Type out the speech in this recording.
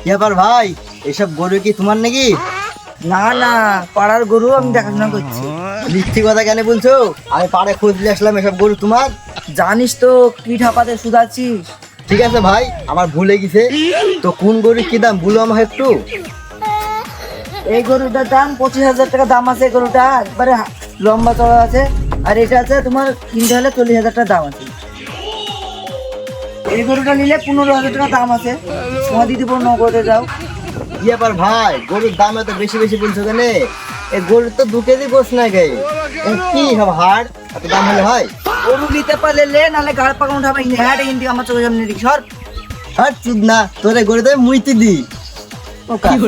ব্যাপার ভাই, এসব গরু কি তোমার নাকি? না না, পাড়ার গরু আমি দেখাশোনা করছি। মিথ্যি কথা কেন বলছো? আমি পাড়ে খোঁজ দিয়ে আসলাম, এসব গরু তোমার? জানিস তো কি ঠাপাতে শুধাচ্ছিস। ঠিক আছে ভাই, আমার ভুলে গেছে। তো কোন গরু কি দাম বলো আমাকে একটু। এই গরুটার দাম 25,000 টাকা দাম আছে। এই গরুটা একবারে লম্বা চড়া আছে। আর এটা আছে তোমার কিনতে হলে 40,000 টাকা দাম আছে। এই গরুটা নিলে 15,000 টাকা দাম আছে। তোমার দিদি বোন নগদে যাও। কি ব্যাপার ভাই, গরুর দাম এত বেশি বেশি বলছো কেন? এই গরুর তো 2 কেজি গোস নাই গায়ে। কি সব হাড়, এত দাম হলে হয়? গরু নিতে পারলে লে, নাহলে গাড় পাকা উঠাবে। হ্যাঁ কিন্তু আমার চোখের সামনে দেখি সর। আর চুদ না, তোরে গরুতে মুইতি দি। ও কাজ